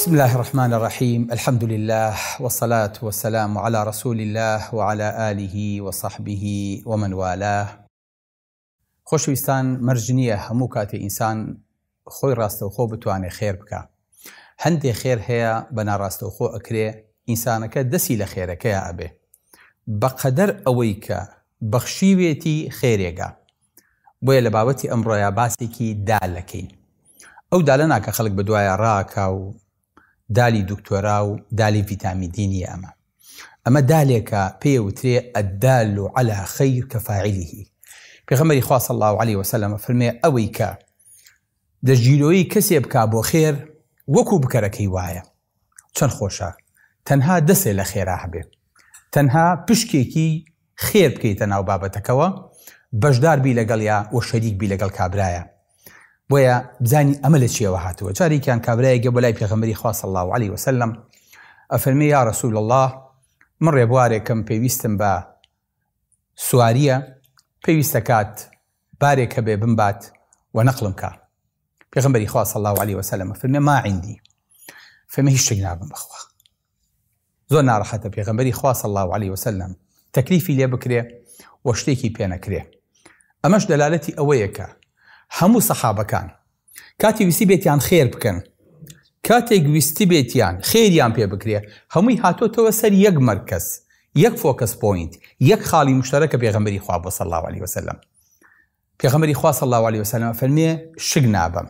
بسم الله الرحمن الرحيم. الحمد لله والصلاة والسلام على رسول الله وعلى آله وصحبه ومن والاه. خۆشەویستان، مەرج نییە هەموو کاتێ ئینسان خۆی ڕاستەوخۆ بتوانێت خێر بکە. هەندێک خێر هەیە بە ناڕاستەوخۆ ئەکرێ، ئینسانەکە دەسی لە خێرەکەیە ئەبێ بەقەدەر ئەوەی کە بەخشیوێتی خێرێگە. بۆیە لە بابەتی ئەمڕۆیە باسێکی دالەکەین. ئەو دالە ناکە خەڵک بەدوایە ڕاکە و دالی دکتۆرا و دالی ڤیتامین دی نیە. ئەمە دالێکە پێوترێ ئەدال عەلا خەیر کەفاعیلیه. پێغەمبەری خوا صلی الله علیه وسلم فەرمێ ئەوەی کە دەژیرۆیی کەسێ بکا بۆ خێر وەکو بکەرەکەی وایە. چەند خۆشە تەنها دەسێ لە خێرا هەبێ، تەنها پشکێکی خێر بکەیتە ناو بابەتەکەوە، بەشدار بی لەگەڵیا و شەریک بی لەگەڵ کابرایە. بۆیە بزانی ئەمە لە چیەوە هاتووە. جارێکیان کابرایەگە بۆ لای پێغەمبەری خوا صلی الله علیه وسلم ئەفەرمێ یا رسول الله، من ڕێبوارێکم پێویستم بە سواریە، پێویستە کات بارێک هەبێ بمبات و نەقڵم کا. پێغەمبەری خوا صلی الله علیه وسلم فەرمێ ما عندي، فەرمێ هیچ شتێک نابم بەخوا. زۆر ناڕەحەتە پێغەمبەری خوا صلی الله علیه وسلم تەکلیفی لێ بکرێ و شتێکی پێ نەکرێ. ئەمەش دەلالەتی ئەوەیە کە هەموو سەحابەکان کاتی ویستی بێتیان خێر بکەن، کاتێک ویستی بێتیان خێریان پێ بکرێ، هەمووی هاتۆتەوە سەر یەک مەرکەز، یەک فۆکەس پۆینت، یەک خاڵی مشتەرەکە پێغەمبەری خوا بۆ صلی الله علیه وسلم. پێغەمبەری خوا صلی الله علیه وسلم فەرمێ شک نابم.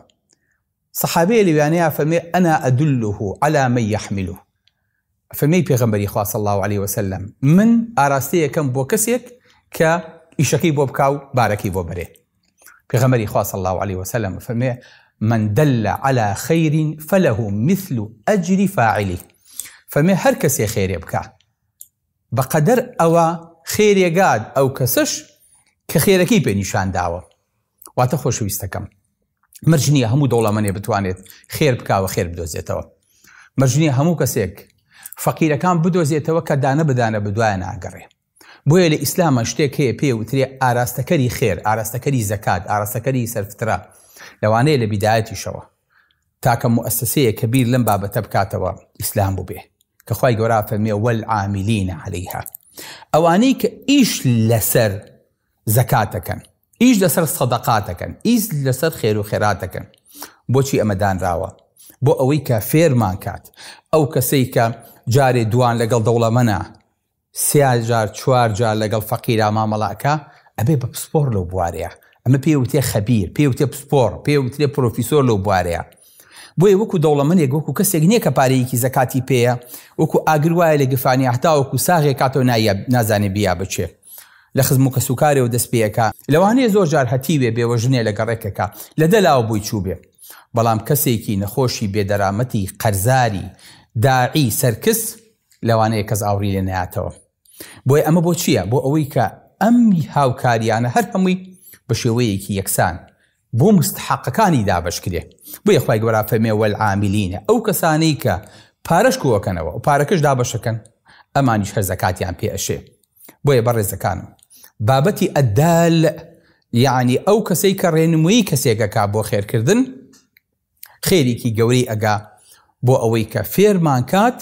سەحابەیە لەوانەیە فەرمێ ئەنا ئەدله عەلا من یەحمله. فەرمێی پێغەمبەری خوا صلی الله علیه وسلم من ئاراستەیەکەم بۆ کەسێک کە ئیشەکەی بۆ بکا و بارەکەی بۆ بەرێ. پێغەمبەری خوا صلی الله علیه وسلم فەرمێ من دل على خير فله مثل أجر فاعله. فەرمێ هەر کەسێ خێرێ بکە بەقەدەر ئەوە خێرێگات ئەو کەسش کە خێرەکەی پێ نیشان داوە. واتە خۆشەویستەکەم، مەرج نییە هەموو دەوڵەمەندێ بتوانێت خێر بکاوە خێر بدۆزێتەوە. مەرج نییە هەموو کەسێک فەقیرەکان بدۆزێتەوە کە دانە بدانە بدوایە ناگەڕێ. بۆیە لە ئیسلامە شتێک هەیە پێوترێ ئاراستەکەری خێر، ئاراستەکەری زەکات، ئاراستەکەری سەرفترا. لەوانەیە لە بیدایەتیشەوە تاکە مؤسسەیە کەبیر لەم بابەتە بکاتەوە ئیسلام بووبێ کە خوای گەورە فەرمێ وەالعاملین عەلەیها. ئەوانەی کە ئیش لەسەر زەکاتەکەن، ئیش لەسەر سەدەقاتەکەن، ئیش لەسەر خێر و خێراتەکەن. بۆچی ئەمە دانراوە؟ بۆ ئەوەی کە فێرمان کات ئەو کەسەی کە جارێ دوان لەگەڵ دەوڵەمەنە، سێ جار چوار جار لەگەڵ فەقیرا مامەڵاکە، ئەبێ بە پسپۆر لەو بوارەیە. ئەمە پێوتێ خەبیر، پێوتێ پسپۆر، پێوترێ پرۆفیسۆر لەو بوارەیە. بۆیە وەکو دەوڵەمەندێک وەکو کەسێک نییە کە پارەیەکی زەکاتی پێیە، وەکو ئاگروایە لە گفانی هەتا وەکو ساغێک کاتەوە نازانێ بیا بچێ لە خزم و کەسوکارێ و دەست پێیەکە. لەوانەیە زۆر جار هەتیوێ بێوەژنێ لە گەڕێکەکە لە دەلاوە بووی چوو بێ، بەڵام کەسێکی نەخۆشی بێدەرامەتی قەرزاری داعی سەرکس لەوانەیە کەس ئاوری لێ نەهاتەوە. بۆیە ئەمە بۆ چییە؟ بۆ ئەوەی کە ئەم هاوکاریانە هەر هەمووی بە شێوەیەکی یەکسان بۆ مستحقەکانی دابەشکرێ. بۆیە خوای گەورە فەرمێ وەالعاملینە، ئەو کەسانەی کە پارەش کۆکەنەوە و پارەکەش دابەشەکەن، ئەمانیش هەر زەکاتیان پێ ئەشێ. بۆیە بەڕێزەکانم، بابەتی ئەدال یعنی ئەو کەسەی کە ڕێنمووی کەسێکەکە بۆ خێرکردن، خێریکی گەورەی ئەگا بۆ ئەوەی کە فێرمان کات.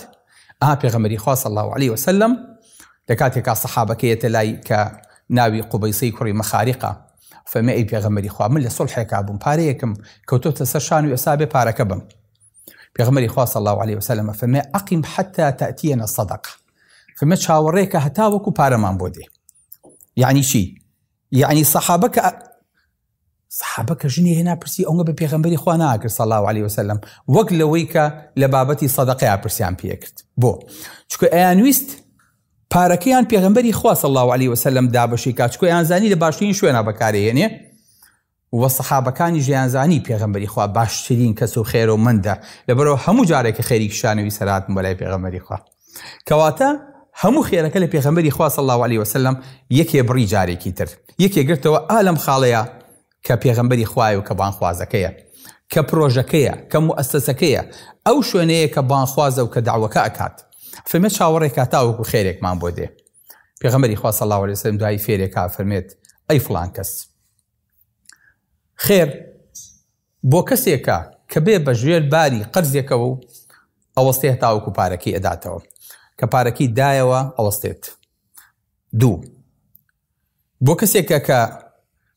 پێغەمبەری خوا صلی الله علیه وسلم لە کاتێکا سەحابەکەیەتە لای کە ناوی قوبەیسەی کوڕی مەخاریقە، فەرمێ ئەی پێغەمبەری خوا من لە سوڵحێکا بووم، پارەیەکم کەوتۆتە سەر شان و ئێستا بێ پارەکە بم. پێغەمبەری خوا صلی الله علیه وسلم فەرمێ ئەقیم حتى تأتينا الصدقة. فەرمێ چاوەڕێکە هەتا وەکو پارەمان بۆ دێ. یعنی چی؟ یعنی سەحابەکە ژنی هێنا پرسی ئەوە بە پێغەمبەری خوا ناکرد صلی الله علیه وسلم، وەک لەوەی کە لە بابەتی سەدەقەیە پرسیان پێکرد. بۆ چکە ئەیانویست پارەکەیان پێغەمبەری خوا صلی الله علیه وسلم دابەشی کات، چکە ئەیانزانی لە باشترین شوێنە بەکارهێنێ و سەحابەکانی ژیانزانی پێغەمبەری خوا باشترین کەس و خێر و مندە، لەبەرەوە هەموو جارێکە خێری کشانەوی سەرهاتن بۆ لای پێغەمبەری خوا. کەواتە هەموو خێرەکە لە پێغەمبەری خوا صلی الله علیه وسلم یەکێ بڕی جارێکی تر، یەکێ گرتەوە ئالەم خاڵەیە کە پێغەمبەری خوایە و کە بانخوازەکەیە، کە پرۆژەکەیە، کە مؤسسەکەیە، ئەو شوێنەیە کە بانخوازە و کە داوەکە ئەکات. فەرمێت چاوەڕێک هاتا وەکو خێرێکمان بۆ دێ. پێغەمبەری خوا صلی الله علیه وسلم دوای فێرێکا فەرمێت ئەی فڵان کەس، خێر بۆ کەسێکە کە بێ بە ژێر باری قەرزێکەوە و ئەوەستێ هەتاوەکو پارەکەی ئەداتەوە کە پارەکەی دایەوە ئەوەستێت. 2 بۆ کەسێکە کە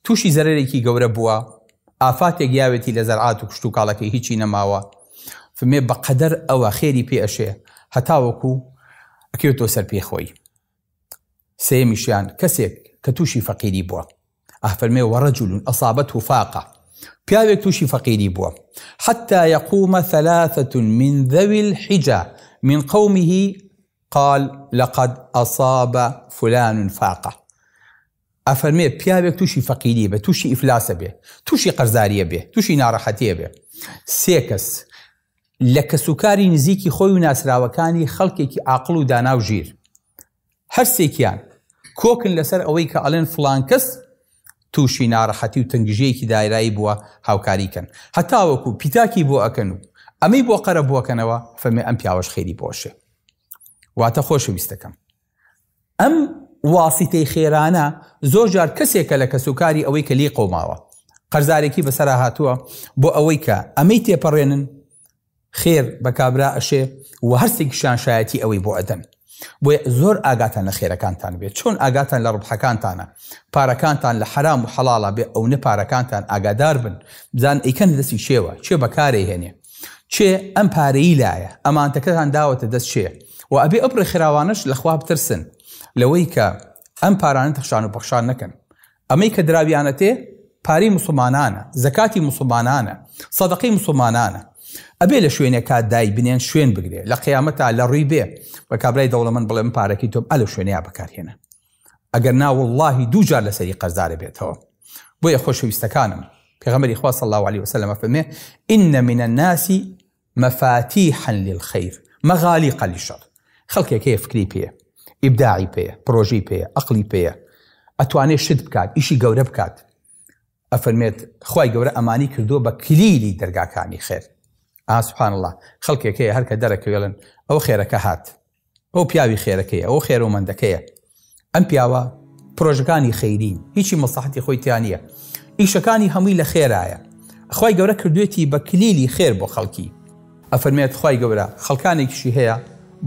تووشی زەرەرێکی گەورە بووە، ئافاتێک یاوێتی لە زەرعات و کشت و کاڵەکەی هیچی نەماوە، فمێ بەقەدەر ئەوە خێری پێ ئەشێ هەتاوەکو ئەکەوێتەوە سەر پێخۆی. سێمیشیان کەسێک کە تووشی فەقیری بووە، ئەفەرمێ وەڕەجولٌ ئەصابەته فاقة، پیاوێک تووشی فەقیری بووە، حتى يقوم 3 من ذوي الحجة من قومه قال لقد أصاب فلان فاقة. ئەفەرمێ پیاوێک تووشی فەقیری بێ، تووشی ئیفلاسە بێ، تووشی قەرزاریە بێ، تووشی ناڕەحەتیە بێ. 3 کەس لە کەسوکاری نزیکی خۆی و ناسراوەکانی خەڵکێکی عاقڵ و دانا و ژیر، هەر سێکیان کۆکن لەسەر ئەوەی کە ئەڵێن فڵان کەس تووشی ناڕەحەتی و تەنگژەیەکی دایرایی بووە هاوکاریکەن، هەتاوەکو پیتاکی بۆ ئەکەن و ئەمەی بۆ قەرە بووەکەنەوە، فەرمێ ئەم پیاوەش خێری بۆشێ. واتە خۆشەویستەکەم، ئەم واسیتەی خێرانە زۆر جار کەسێکە لە کەسوکاری ئەوەی کە لێ قەوماوە قەرزارێکی بەسەرا هاتووە بۆ ئەوەی کە ئەمەی تێپەڕێنن خێر بە کابرا ئەشێ و هەرسێکیشان شایەتی ئەوەی بۆ ئەدەن. بۆیە زۆر ئاگاتان لە خێرەکانتان بێت، چۆن ئاگاتان لە ڕبحەکانتانە، پارەکانتان لە حرام و حەڵاڵە بێ، ئەو نە پارەکانتان ئاگادار بن، بزان ئەیکەن دەستی شێوە، چێ بەکارێ هێنێ، چێ ئەم پارەی لایە، ئەمانتەکەتان داوەتە دەست شێ، و ئەبێ ئەبڕێ خێراوانش لەخوا بترسن لەوەی کە ئەم پارانە تەخشان و پەخشان نەکەن. ئەمەی کە دراویانە تێ پارەی موسڵمانانە، زەکاتی موسڵمانانە، سەدەقەی موسڵمانانە، ئەبێ لە شوێنێک کات دای بنێن شوێن بگرێ، لە قیامەتە لە ڕووی بێ بە کابرای دەوڵەمەند بڵێ من پارەکەی تۆم ئەلە شوێنەیە بەکارهێنە، ئەگەر نا وەڵڵاهی 2 جار لەسەری قەرزارە بێتەوە. بۆیە خۆشەویستەکانم، پێغەمبەری خوا صلی الله عليه وسلم فەرمێ إن من الناس مفاتيحا للخير مغاليق للشر. خەڵکێک هەیە فکری پێیە، ئیبداعی پێیە، پرۆژەی پێیە، ئەقلی پێیە، ئەتوانێت شت بکات، ئیشی گەورە بکات. ئەفەرمێت خوای گەورە ئەمانی کردووە بە کلیلی دەرگاکانی خێر. سبحان الله، خەڵکێک هەیە هەر کە دەرەکەوێڵن ئەو خێرەکە هات، ئەو پیاوی خێرەکەیە، ئەو خێرەومەندەکەیە، ئەم پیاوە پرۆژەکانی خەیرین، هیچی مەسلحەتی خۆی تیان نییە، ئیشەکانی هەمووی لە خێرایە، خوای گەورە کردوێتی بە کلیلی خێر بۆ خەڵکی. ئەفەرمێت خوای گەورە خەڵکانێکیشی هەیە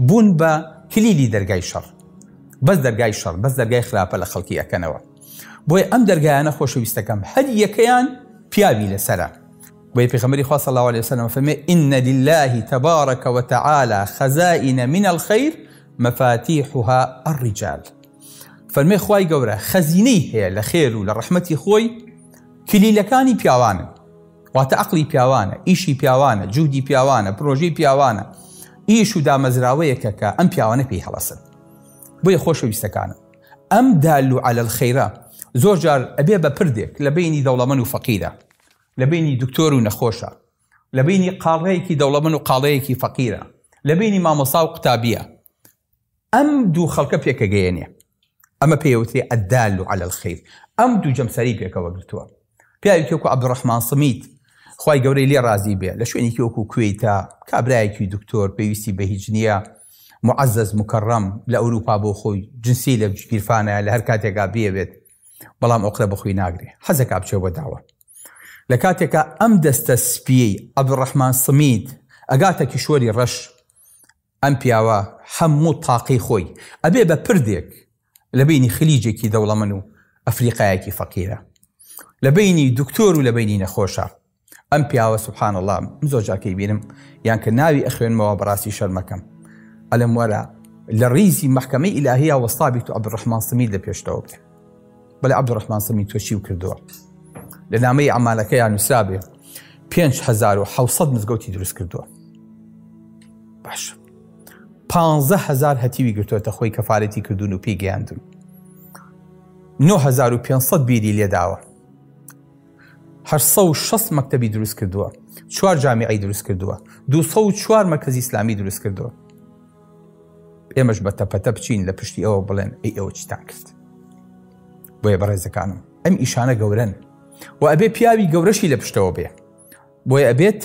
بوون بە کلیلی دەرگای شەڕ، بەس دەرگای شەڕ، بەس دەرگای خراپە لە خەڵکی ئەکەنەوە. بۆیە ئەم دەرگایانە خۆشەویستەکەم هەر یەکەیان پیاوی لەسەرە. بۆیە پێغەمبەری خوا صلی الله عليه وسلم فەرمێ إن لله تبارك وتعالى خزائن من الخير مفاتيحها الرجال. فەرمێ خوای گەورە خەزینەی هەیە لە خێر و لە ڕەحمەتی خۆی کلیلەکانی پیاوانن، واتە عەقلی پیاوانە، ئیشی پیاوانە، جوودی پیاوانە، پرۆژەی پیاوانە، ئیش و دامەزراوەیەکە کە ئەم پیاوانە پێی هەڵەسن. بۆیە خۆشەویستەکانم، ئەم دال على الخەیرە زۆر جار ئەبێ بە پردێک لە بینی دەوڵەمەند و فەقیرە، لە بینی دکتۆر و نەخۆشە، لە بینی قاڵەیەکی دەوڵەمەند و قاڵەیەکی فەقیرە، لە بینی مامۆستا و قوتابیە، ئەم دوو خەڵکە پێکەگەیەنێ، ئەمە پێوتێ الدال على الخير. ئەم دوو جەمسەری پێکەوە گرتووە. پیاوێکی وەکو عەبدوڕەحمان سمیت خوای گەورەی لێ رازی بێ، لە شوێنێکی وەکو کوێیتە، کابرایەکی دکتۆر پێویستی بە هیچ نییە، معەزەز مکەڕەم لە ئەوروپا بۆ خۆی جنسی لە گیرفانە لە هەر کاتێکا بێوێت، بەڵام ئەوقرە بەخۆی ناگرێ، حەزەکا بچێ بۆ داوە. لە کاتێکە ئەم دەستە سپیەی عەبدوڕەحمان سمیت ئەگاتە کیشۆری ڕەش، ئەم پیاوە هەموو تاقی خۆی ئەبێ بە پردێک لە بینی خلیجێکی دەوڵەمەند و ئەفریقایەکی فەقیرە، لە بینی دکتۆر و لە بینی نەخۆشە. ئەم پیاوە سبحان الله زۆر جاکەی بینم یان کە ناوی ئەخوێنمەوە بەڕاستی شەرمەکەم، ئەلم وەرە لە ڕیزی مەحکەمەی ئیلاهیە وەستابی تو عەبدوڕەحمان سمیت لە پێشتەوە بێ. بەڵێ عەبدوڕەحمان سمیت تۆ چی کردووە؟ لە نامەی ئەعمالەکەیان نووسرا بێ 5700 مزگەوتی دروست کردووە. باش 15000 هەتیوی گرتووەتە خۆی کەفارەتی کردوون و پێی گەیاندون، 9500 بیری لێداوە، 860 مەکتەبی دروست کردووە، 4 جامیعەی دروست کردووە، 204 مەرکەزی ئیسلامی دروست کردووە. ئێمەش بە تەپەتە بچین لە پشتی ئەوە بڵێن ئەی ئەوە چیتان کرد. بۆیە بەڕێزەکانم ئەم ئیشانە گەورەن و ئەبێ پیاوی گەورەشی لە پشتەوە بێ. بۆیە ئەبێت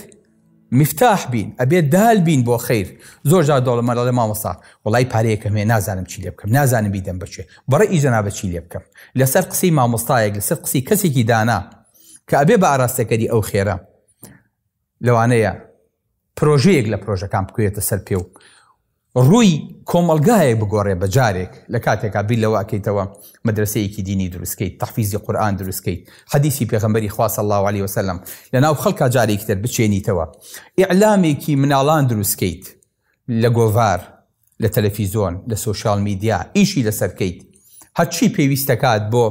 مفتاح بین، ئەبێت دال بین بۆ خەیر. زۆر جار دەوڵەمەند لە مامۆستا وەڵای پارەیەکەم هەیە نازانم چی لێ بکەم، نازانم بیدەم بەچێ، بەڕێی جەنابەت چی لێ بکەم. لەسەر قسەی مامۆستایەک، لەسەر قسەی کەسێکی دانا کە ئەبێ بە ئاراستەکەری ئەو خێرە، لەوانەیە پرۆژەیەک لە پرۆژەکان بکوێتە سەر پێ و ڕووی کۆمەلگایەک بگۆڕێ بە جارێک لە کاتێکا بیر لەوە ئەکەیتەوە مەدرسەیەکی دینی دروستکەیت، تەحفیزی قورئان دروستکەیت، حەدیسی پێغەمبەری خوا صلی الله علیه وسلم لەناو خەڵکا جارێکی تر بچێنیتەوە، ئیعلامێکی مناڵان دروستکەیت لە گۆڤار، لە تەلەڤیزۆن، لە سۆشیال میدیا، ئیشی لەسەر بکەیت، هەرچی پێویستەکات بۆ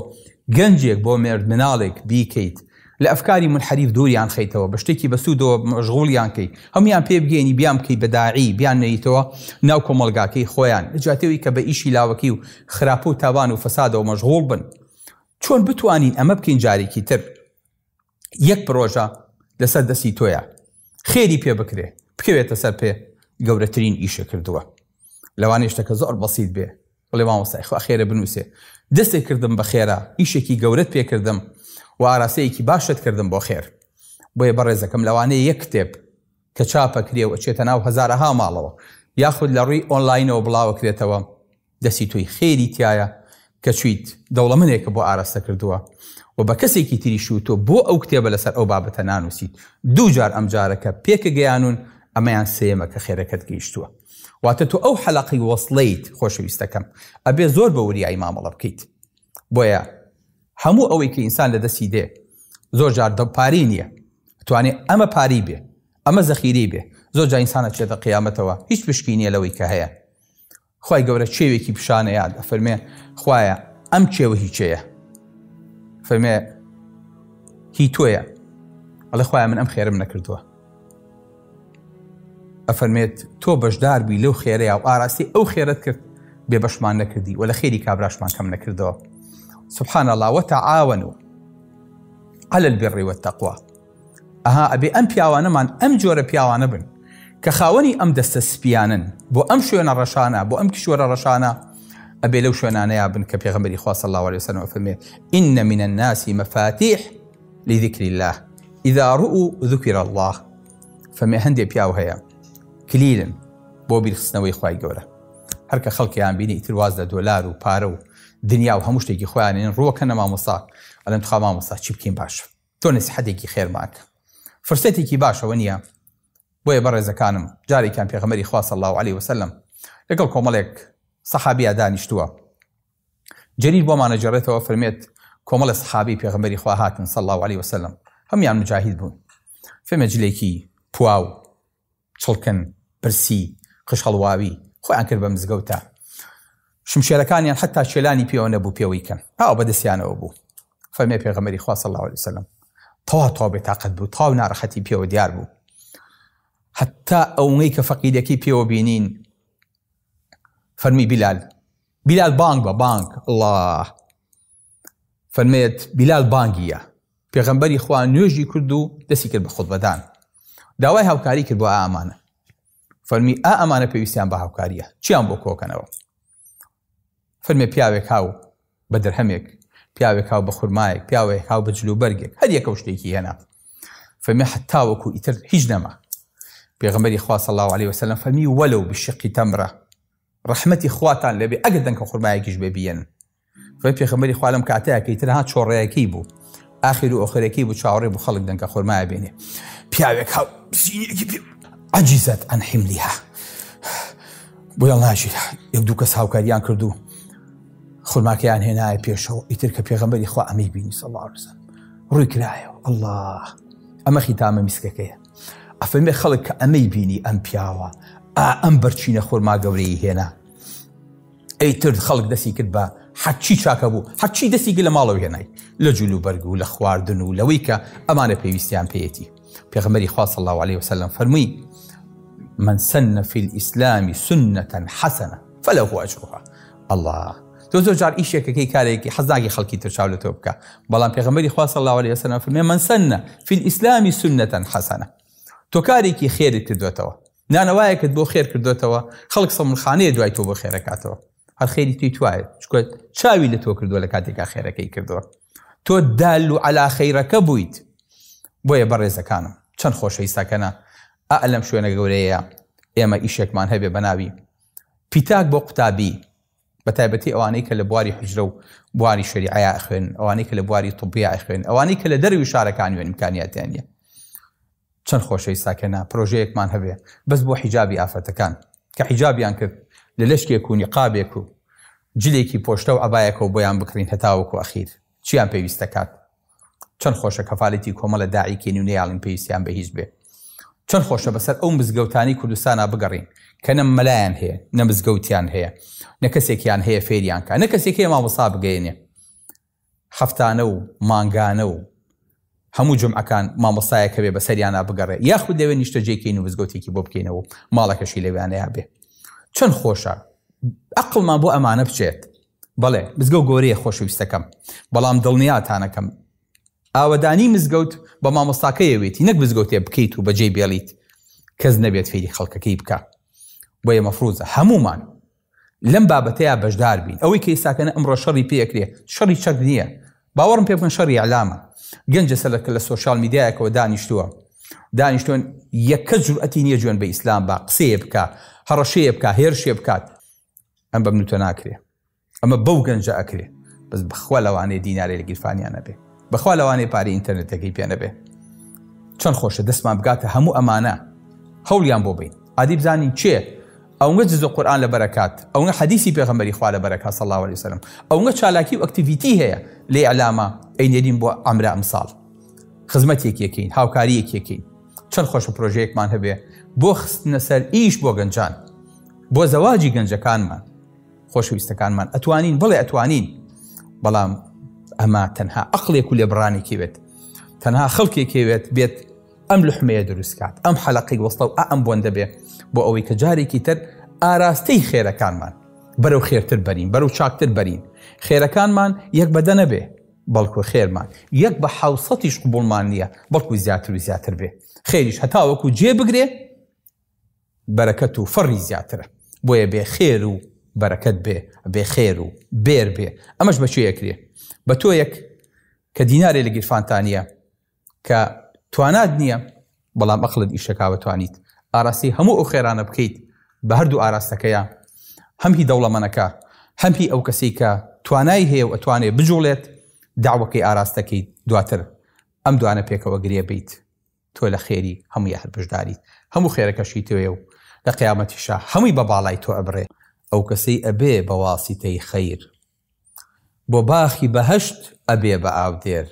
گەنجێک بۆ مێرد مناڵێک بیکەیت، لە ئەفکاری منحریف دووریان خەیتەوە، بە شتێکی بەسوودەوە مەشغوڵیان کەیت، هەمویان پێ بگەینی بیان بکەی بە داعی، بیان نەیتەوە ناو کۆمەڵگاکەی خۆیان، لەجاتەوەی کە بە ئیشی لاوەکی و خراپە و تاوان و فەسادەوە مەشغوڵ بن. چۆن بتوانین ئەمە بکەین جارێکی تر؟ یەک پرۆژە لەسەر دەستی تۆیە، خێری پێ بکرێ، بکەوێتە سەر پێ گەورەترین ئیشە کردووە. لەوانەیە شتەکە زۆر بەسیط بێ، بڵێ مامۆستای خوا خێرە بنووسێ، دەستێک کردم بە خێرا، ئیشێکی گەورەت پێ کردم و ئاراسەیەکی باشت کردم بۆ خێر. بۆیە بەڕێزەکەم لەوانەیە یەک کتێب کە چاپەکرێ و ئەچێتە ناو هەزارەها ماڵەوە یاخود لە ڕووی ئۆنلاینەوە بڵاوەکرێتەوە، دەستی تۆی خێری تایە کە چیت دەوڵەمەندێکە بۆ ئاراستە کردووە و بە کەسێکی تریش و تۆ بۆ ئەو کتێبە لەسەر ئەو بابەتە نانووسیت، دوو جار ئەم جارەکە پێکە گەیانون، ئەمەیان سێمە کە خێرەکەت گەیشتووە. واتە تۆ ئەو حەلەقی وەسڵەیت خۆشەویستەکەم ئەبێ زۆر بە وریایی مامەڵە بکەیت. بۆیە هەموو ئەوەی کە ئینسان لە دەستی دێ زۆر جار پاری نییە، توانێ ئەمە پاری بێ، ئەمە زەخیری بێ. زۆر جا ئینسانە چێتە قیامەتەوە هیچ پشکی نییە لەوەی کە هەیە. خوای گەورە چێوێکی پیشانە یاد ئەفەرمێ خوایە ئەم چێوە هیچەیە، فەرمێ هی تۆیە، ئەڵێ خوایە من ئەم خێرم نەکردووە. ئەفەرمێت تۆ بەشدار بووی لەو خێرەیە و ئاراستی ئەو خێرت کرد بێ بەشمان نەکردی و لە خێری کابراشمان کەم نەکردەوە. سبحان الله وتعاونوا على البر والتقوى. ئەها ئەبێ ئەم پیاوانەمان ئەم جۆرە پیاوانە بن کە خاوەنی ئەم دەستە سپیانن بۆ ئەم شوێنە ڕەشانە، بۆ ئەم کشوەرە ڕەشانە، ئەبێ لەو شوێنانەیە بن کە پێغەمبەری خوا صلی الله عليه وسلم فەرمێ إن من الناس مفاتيح لذكر الله إذا رؤوا ذكر الله. فەرمێ هەندێ پیاو هەیە کلیلن بۆ بیرخستنەوەی خوای گەورە، هەرکە خەڵکیان بینی ئیتر واز لە دۆلار و پارە و دنیا و هەموو شتێکی خۆیانێن ڕووەکەنە مامۆستا، ئەڵێن تخوا مامۆستا چی بکەین باش، تۆ نەسیحەتێکی خێرماکە، فرسەتێکی باشەوە نییە. بۆیە بەڕێزەکانم جارێکیان پێغەمبەری خوا صلی الله عليه وسلم لەگەڵ کۆمەڵێک سەحابیا دانیشتووە، جەریر بۆمانە جێڕێتەوە، فەرمێت کۆمەڵە سەحابی پێغەمبەری خوا هاتن صلی الله عليه وسلم، هەمیان مجاهید بوون، فەرمێ جلێکی پواو چڵکن برسی قش هەڵواوی خۆیان کرد بە مزگەوتە، شمشێرەکانیان حتا شێلانی پێوە نەبوو پێوەی کەن، هاو بەدەستیانەوە بوو. فەرمێ پێغەمبەری خوا صلی الله عليه وسلم تەوا بێتاقەت بوو، تەواو ناڕەحەتی پێوە دیار بوو، حتا ئەوەی کە فەقیدەکەی پێوە بینین فەرمی بیلال بانگ بە بانگ، الله فەرمێت بیلال بانگیە. پێغەمبەری خوا نوێژی کرد و دەستی کرد بە خوتبەدان، داوای هاوکاری کرد بۆ ئامانە، فەرمی ئەمانە پێویستیان بە هاوکاریە، چیان بۆ کۆکەنەوە؟ فەرمێ پیاوێک هاو بە دەرهەمێک، پیاوێک هاو بە خورمایەک، پیاوێک هاو بە جلوبەرگێک، هەر یەکە شتێکی هێنا. فەرمی حتا وەکو ئیتر هیچ نەما. پێغەمبەری خوا صلی الله عليه وسلم فەرمی وەلەو بشقی تەمرە، ڕەحمەتی خواتان لەبێ ئەگەر دەنکە خورمایەکیش بێ بیەن. فەرمی پێغەمبەری خوا لەم کاتەیە کە ئیتر هات چۆڕەیەکەی بوو، ئاخر و ئۆخرەکەی بوو، چاوەڕێ بوو خەڵک دەنکە خورمایە بێنێ، پیاوێک هاو سینێکی پێ عەجیزەت عەن حیملیها، بۆیڵ ناژیر، یەک دوو کەس هاوکاریان کردو خورماکەیان هێنایە پێشەوە، ئیتر کە پێغەمبەری خوا ئەمەی بینی صلی الله عليه وسلم ڕووی کرایەوە، الله ئەمە خیتامە میسکەکەیە. ئەفەرمێ خەڵک کە ئەمەی بینی ئەم پیاوە ئەم بەرچینە خورما گەورەی هێنا، ئەیتر خەڵک دەستی کرد بە حەچی چاکە بوو، حەچی دەستی کرد لە ماڵەوە هێنای، لە جلوبەرگ و لە خواردن و لەوەی کە ئەمانە پێویستیان پێیەتی. پێغەمبەری خوا صلی الله عليه وسلم فەرمووی من سن في الإسلام سنة حسنة فله أجرها. الله تۆ زۆر جار ئیشێکەکەی کارێکی حەزناکی خەڵکی تر چاو لە تۆ بکە، بەڵام پێغەمبەری خوا صلی الله عليه وسلم فەرمێ من سن في الإسلام سنة حسنة. تۆ کارێکی خێرت کردوێتەوە، نانەوایەکت بۆ خێر کردوێتەوە، خەڵک سەمونخانەیە دوای تۆ بۆ خێرەکاتەوە، هەر خێری توی توایە، چکە چاوی لە تۆ کردووە لە کاتێکا خێرەکەی کردووە، تۆ دال و عەلا خەیرەکە بوویت. بۆیە بەڕێزەکانم چەند خۆشەویستەکەنە ئەلەم شوێنە گەورەیە ئێمە ئیشێکمان هەبێ بە ناوی پیتاک بۆ قوتابی، بە تایبەتی ئەوانەی کە لە بواری حجرە و بواری شەریعەیە خوێن، ئەوانەی کە لە بواری طبیە خوێن، ئەوانەی کە لە دەروی شارەکان وێن ئیمکانیاتیان نیە. چەند خۆشەویست ساکەنا پرۆژەیەکمان هەبێ بەس بۆ حیجابی ئافرەتەکان کە حیجابیان کرد لە لەشکێک و نیقابێک و جلێکی پۆشتە و عەبایەکەوە بۆیان بکڕین هەتاوەکو ئەخیر چیان پێویستە کات. چەند خۆشە کەفاڵەتی کۆمەڵە داعیکێنی و نەیاڵین پێویستیان بە هیچ بێ. چەند خۆشە بەسەر ئەو مزگەوتانی کوردستانە بگەڕین کە نە مەلایان هەیە نە مزگەوتیان هەیە نە کەسێکیان هەیە فێریان کە نە کەسێک هەیە مامۆستا بگەێنێ. هەفتانە و مانگانە و هەموو جمعەکان مامۆستایەکە بێ بەسەریانە بگەڕێ یاخود دەوێ نیشتەجێکین و مزگەوتێکی بۆ بکەینەوە ماڵەکەشی لەوێیانەیە بێ. چەند خۆشە عەقڵمان بۆ ئەمانە بچێت. بەڵێ مزگەوت گۆرەیە خۆشەویستەکەم بەڵام دڵنیاتانەکەم ئاوەدانی مزگەوت بە مامۆستاکەیەوێتی نەک مزگەوتێ بکەیت و بەجێ بێڵیت کەس نەبێت فێری خەڵکەکەی بکە. بۆیە مەفروزە هەمومان لەم بابەتەیە بەشدار بین. ئەوەی کە ئێستاکەنە ئەمڕۆ شەڕی پێکرێ شەڕی چەک نییە باوەڕم پێ بکەن شەڕی ئەعلامە. گەنجە سەرەکە لە سۆشیال میدیایەکەوە دانیشتووە یەکە جورئەتی نییە جوێن بە ئیسلام بە قسەیە بکە هەڕەشەیە بکە هێرشێ بکات. ئەم بە منوتە ناکرێ ئەمە بەو گەنجە ئەکرێ بەس بەخوا لەوانەیە دینارێ لە گیرفانیان نەبێ بەخوا لەوانەیە پارەی ئینتەرنێتەکەی پێ نەبێ. چەند خۆشە دەستمان بگاتە هەموو ئەمانە هەوڵیان بۆ بین عادی بزانین چێ ئەوەنگە جزء قورئان لە بەرەکات ئەوەنگە حەدیسی پێغەمبەری خوا لە بەرەکات صلی الله علیه وسلم ئەوەنگە چالاکی و ئەکتیڤیتی هەیە لێ ئەعلامە ئەینێرین بۆ ئەمرا ئەمساڵ خزمەتێک یەکەین هاوکاریەک یەکەین. چەند خۆشە پرۆژەیەکمان هەبێ بۆ خستنە سەر ئیش بۆ گەنجان بۆ زەواجی گەنجەکانمان خۆشەویستەکانمان ئەتوانین بڵێ ئەتوانین بەڵام ئەمە تەنها عەقڵێک و لێبڕانێکێوێت تەنها خەڵکێکێوێت بێت ئەم لحمەیە دروستکات ئەم حەلەقەی وەستە و ئەم بۆندە بێ بۆ ئەوەی کە جارێکی تر ئاراستەی خێرەکانمان بەرەو خێرتر بەرین بەرەو چاکتر بەرین. خێرەکانمان یەک بەدە نەبێ بەڵکو خێرمان یەک بە حوسەتیش قبوڵمان نییە بەڵکو زیاتر و زیاتر بێ. خێریش هەتاوەکو جێ بگرێ بەرەکەت و فەڕی زیاترە. بۆیە بێ خێر و بەرەکەت بێ خێر و بێر بێ. ئەمەش بە چێیەکرێ بە تۆ یەک کە دینارێ لە گیرفانتانیە کە توانات نییە بەڵام ئەقلت ئیشەکاوە توانیت ئاراستی هەموو ئەو خێرانە بکەیت بە هەردوو ئاراستەکەیە هەم هی دەوڵەمەنەکە هەم هی ئەو کەسێک کە توانای هەیە و ئەتوانێت بجوڵێت داوەکەی ئاراستەکەی دواتر ئەم دوانە پێکەوە گرێ بیت تۆ لە خێری هەمووی هەر بەشداریت هەموو خێرەکەشی تۆیە و لە قیامەتیشا هەمووی بە باڵای تۆ ئەبڕێ. ئەو کەسەی ئەبێ بە واسیتەی خەیر بۆ باخی بەهەشت ئەبێ بە ئاودێر.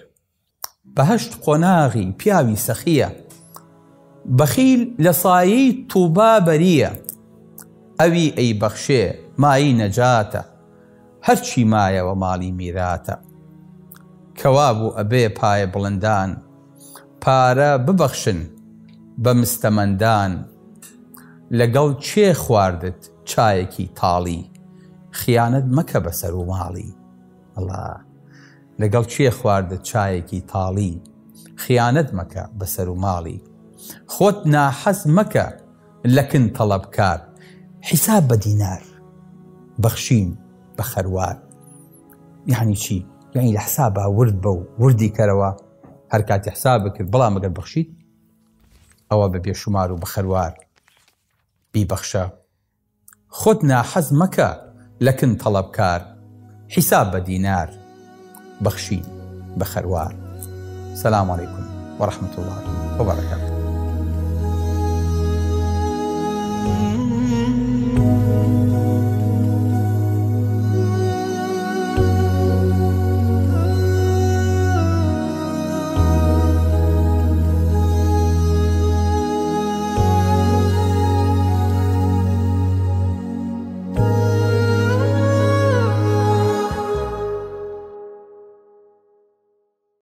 بەهەشت قۆناغی پیاوی سەخیە بەخیل لە سایەی تووبا بەریە. ئەوی ئەی بەخشێ مایی نەجاتە هەرچی مایەوە ماڵی میراتە. کەوا بوو ئەبێ پایە بڵندان پارە ببەخشن بە مستەمەندان. لەگەڵ چێ خواردت چایەکی تاڵی خیانەت مەکە بەسەر و ماڵی. ئەڵڵا لەگەڵ چێ خواردت چایەکی تاڵی خیانەت مەکە بەسەر و ماڵی. خۆت ناحەز مەکە لەکن تەڵەبکار حیساب بە دینار بەخشین بە خەروار. یعنی چی؟ یعنی لە حسابە ورد بە و وردی کەرەوە هەر کاتی حساب بکرد بەڵام ئەگەر بەخشیت ئەوە بە بێشومار و بە خەروار بیبەخشە. خۆت ناحەز مەکە لەکن تەڵەبکار حیساب بە دینار بەخشین بە خەروار. سلام علیکم ورحمة الله وبركاته.